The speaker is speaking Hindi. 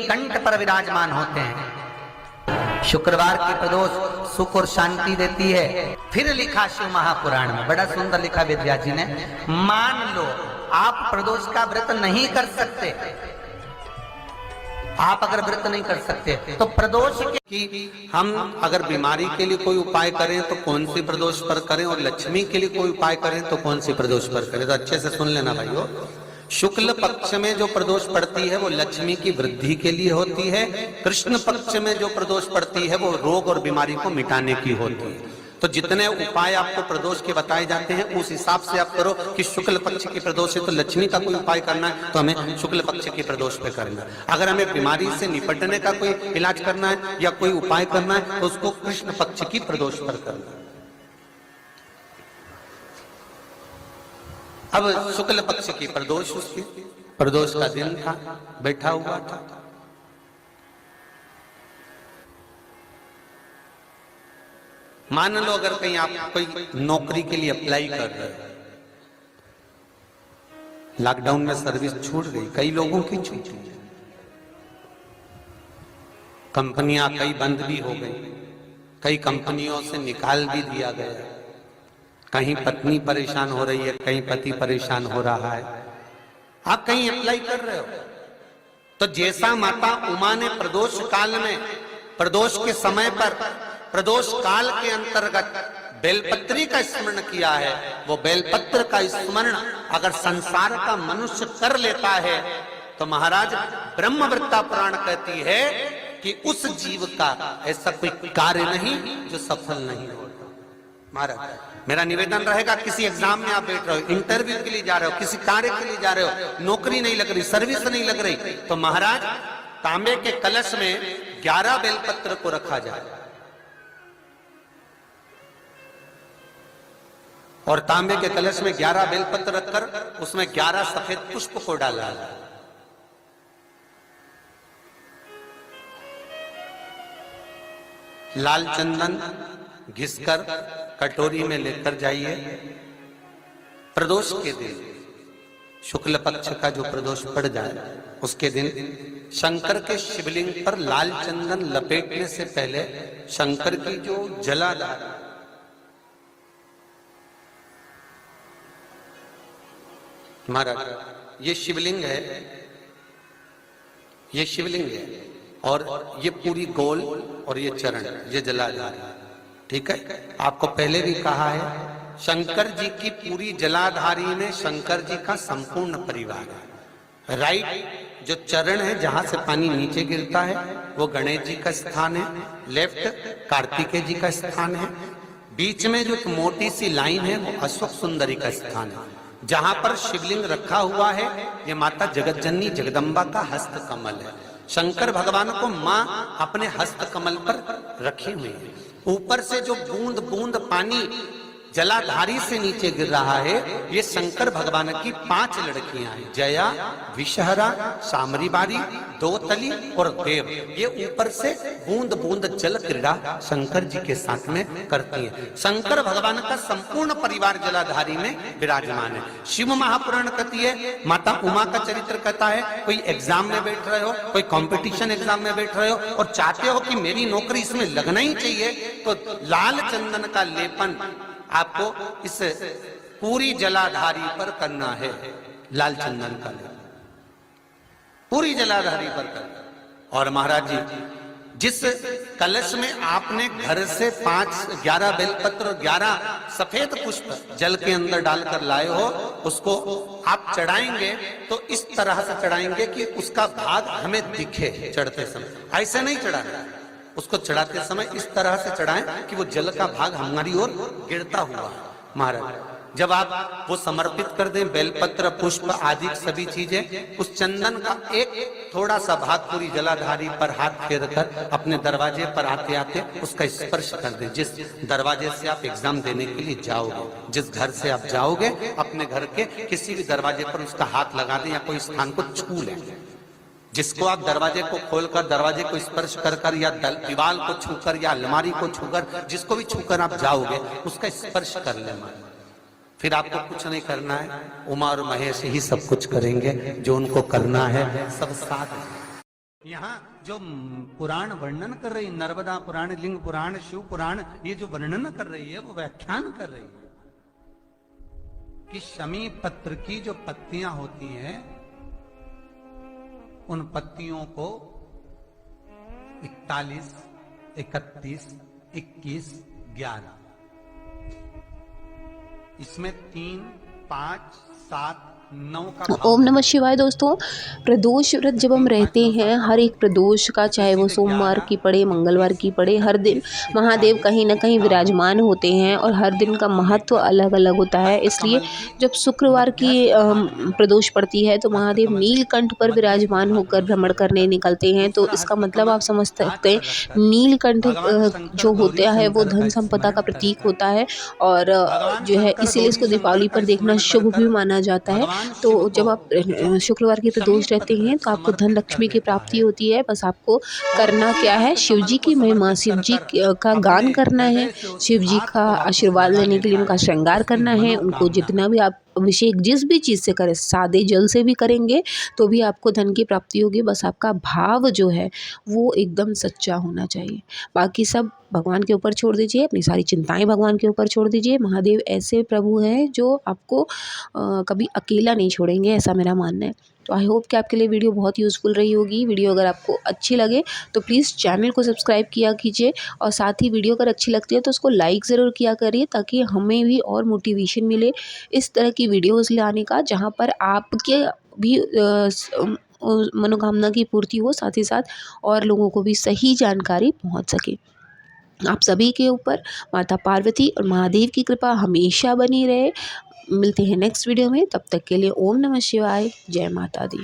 कंठ पर विराजमान होते हैं। शुक्रवार की प्रदोष सुख और शांति देती है। फिर लिखा शिव महापुराण में, बड़ा सुंदर लिखा वेदव्यास जी ने, मान लो आप प्रदोष का व्रत नहीं कर सकते, आप अगर व्रत नहीं कर सकते तो प्रदोष की हम अगर बीमारी के लिए कोई उपाय करें तो कौन सी प्रदोष पर करें, और लक्ष्मी के लिए कोई उपाय करें तो कौन सी प्रदोष पर करें। तो अच्छे से सुन लेना भाइयों, शुक्ल पक्ष में जो प्रदोष पड़ती है वो लक्ष्मी की वृद्धि के लिए होती है। कृष्ण पक्ष में जो प्रदोष पड़ती है वो रोग और बीमारी को मिटाने की होती है। तो जितने उपाय आपको प्रदोष के बताए जाते हैं उस हिसाब से आप करो कि शुक्ल पक्ष की प्रदोष है तो लक्ष्मी का कोई उपाय करना है तो हमें शुक्ल पक्ष की प्रदोष पे करना है। अगर हमें बीमारी से निपटने का कोई इलाज करना है या कोई उपाय करना है तो उसको कृष्ण पक्ष की प्रदोष पर करना है। अब शुक्ल पक्ष की प्रदोष, उसकी प्रदोष का दिन था, बैठा हुआ था। मान लो अगर कहीं आप कोई नौकरी के लिए अप्लाई कर रहे हो, लॉकडाउन में सर्विस छूट गई, कई लोगों की छूटी, कंपनियां कई बंद भी हो गई, कई कंपनियों से निकाल भी दिया गया, कहीं पत्नी परेशान हो रही है, कहीं पति परेशान हो रहा है, आप कहीं अप्लाई कर रहे हो तो जैसा माता उमा ने प्रदोष काल में, प्रदोष के समय पर, प्रदोष काल के अंतर्गत बेलपत्री का स्मरण किया है, वो बेलपत्र का स्मरण अगर संसार का मनुष्य कर लेता है तो महाराज ब्रह्मवृत्ता पुराण कहती है कि उस जीव का ऐसा कोई कार्य नहीं जो सफल नहीं होता। महाराज मेरा निवेदन रहेगा, किसी एग्जाम में आप बैठ रहे हो, इंटरव्यू के लिए जा रहे हो, किसी कार्य के लिए जा रहे हो, नौकरी नहीं लग रही, सर्विस नहीं लग रही, तो महाराज तांबे के कलश में 11 बेलपत्र को रखा जाए और तांबे के कलश में 11 बेलपत्र रखकर उसमें 11 सफेद पुष्प को डाला जाए। लाल चंदन घिसकर कटोरी में लेकर जाइए। प्रदोष के दिन, शुक्ल पक्ष का जो प्रदोष पड़ जाए उसके दिन शंकर के शिवलिंग पर लाल चंदन लपेटने से पहले शंकर की जो जलाधार, महाराज ये शिवलिंग है, ये शिवलिंग है और ये पूरी गोल और ये चरण, ये जलाधार, ठीक है। आपको पहले भी कहा है शंकर जी की पूरी जलाधारी में शंकर जी का संपूर्ण परिवार है। राइट जो चरण है जहां से पानी नीचे गिरता है वो गणेश जी का स्थान है, लेफ्ट कार्तिकेय जी का स्थान है, बीच में जो मोटी सी लाइन है वो अश्वक सुंदरी का स्थान है। जहां पर शिवलिंग रखा हुआ है ये माता जगत जननी जगदम्बा का हस्त कमल है। शंकर भगवान को मां अपने हस्त कमल पर रखी हुई है। ऊपर से जो बूंद बूंद पानी जलाधारी से नीचे गिर रहा है ये शंकर भगवान की 5 लड़कियां हैं, जया, विषहरा, सामरीबारी, दोतली और देव। ये ऊपर से बूंद बूंद जल क्रीड़ा शंकर जी के साथ में करती हैं। शंकर भगवान का संपूर्ण परिवार जलाधारी में विराजमान है। शिव महापुराण कहती है, माता उमा का चरित्र कहता है, कोई एग्जाम में बैठ रहे हो, कोई कंपटीशन एग्जाम में बैठ रहे हो और चाहते हो कि मेरी नौकरी इसमें लगना ही चाहिए तो लाल चंदन का लेपन आपको इस पूरी जलाधारी पर करना है। लाल चंदन का लेपन पूरी जलाधारी पर करना। और महाराज जी जिस कलश में आपने घर से 11 बेलपत्र और 11 सफेद पुष्प जल के अंदर डालकर लाए हो उसको आप चढ़ाएंगे तो इस तरह से चढ़ाएंगे कि उसका भाग हमें दिखे चढ़ते समय, ऐसे नहीं चढ़ाना, उसको चढ़ाते समय इस तरह से चढ़ाएं कि वो जल का भाग हमारी ओर गिरता हुआ। महाराज जब आप वो समर्पित कर दें बेलपत्र पुष्प आदि सभी चीजें, उस चंदन का एक थोड़ा सा भाग पूरी जलाधारी पर हाथ फेर कर अपने दरवाजे पर आते आते उसका स्पर्श कर दें। जिस दरवाजे से आप एग्जाम देने के लिए जाओगे, जिस घर से आप जाओगे, अपने घर के किसी भी दरवाजे पर उसका हाथ लगा दें या कोई स्थान को छू लें। जिसको आप दरवाजे को खोलकर दरवाजे को स्पर्श कर कर या दीवार को छूकर या अलमारी को छूकर, जिसको भी छूकर आप जाओगे उसका स्पर्श कर लेना। फिर आपको कुछ नहीं करना है, उमा और महेश ही सब कुछ करेंगे, जो उनको करना है सब साथ है। यहाँ जो पुराण वर्णन कर रही, नर्मदा पुराण, लिंग पुराण, शिव पुराण, ये जो वर्णन कर रही है वो व्याख्यान कर रही है कि शमी पत्र की जो पत्तियां होती हैं उन पत्तियों को 41, 31, 21, 11 इसमें 3, 5, 7, 9 का भाव ओम नमः शिवाय। दोस्तों, प्रदोष व्रत जब हम रहते हैं, हर एक प्रदोष का, चाहे वो सोमवार की पड़े, मंगलवार की पड़े, हर दिन महादेव कहीं ना कहीं विराजमान होते हैं और हर दिन का महत्व अलग अलग होता है। इसलिए जब शुक्रवार की प्रदोष पड़ती है तो महादेव नीलकंठ पर विराजमान होकर भ्रमण करने निकलते हैं। तो इसका मतलब आप समझ सकते हैं, नीलकंठ जो होता है वो धन संपदा का प्रतीक होता है और जो है इसीलिए इसको दीपावली पर देखना शुभ भी माना जाता है। तो जब आप शुक्रवार की प्रदोष रहते हैं तो आपको धन लक्ष्मी की प्राप्ति होती है। बस आपको करना क्या है, शिव जी की महिमा, शिव जी का गान करना है, शिव जी का आशीर्वाद लेने के लिए उनका श्रृंगार करना है। उनको जितना भी आप अभिषेक जिस भी चीज़ से करें, सादे जल से भी करेंगे तो भी आपको धन की प्राप्ति होगी। बस आपका भाव जो है वो एकदम सच्चा होना चाहिए। बाकी सब भगवान के ऊपर छोड़ दीजिए, अपनी सारी चिंताएं भगवान के ऊपर छोड़ दीजिए। महादेव ऐसे प्रभु हैं जो आपको कभी अकेला नहीं छोड़ेंगे, ऐसा मेरा मानना है। तो आई होप कि आपके लिए वीडियो बहुत यूज़फुल रही होगी। वीडियो अगर आपको अच्छी लगे तो प्लीज़ चैनल को सब्सक्राइब किया कीजिए और साथ ही वीडियो अगर अच्छी लगती है तो उसको लाइक ज़रूर किया करिए, ताकि हमें भी और मोटिवेशन मिले इस तरह की वीडियोज़ लाने का, जहाँ पर आपके भी मनोकामना की पूर्ति हो, साथ ही साथ और लोगों को भी सही जानकारी पहुँच सके। आप सभी के ऊपर माता पार्वती और महादेव की कृपा हमेशा बनी रहे। मिलते हैं नेक्स्ट वीडियो में, तब तक के लिए ओम नमः शिवाय, जय माता दी।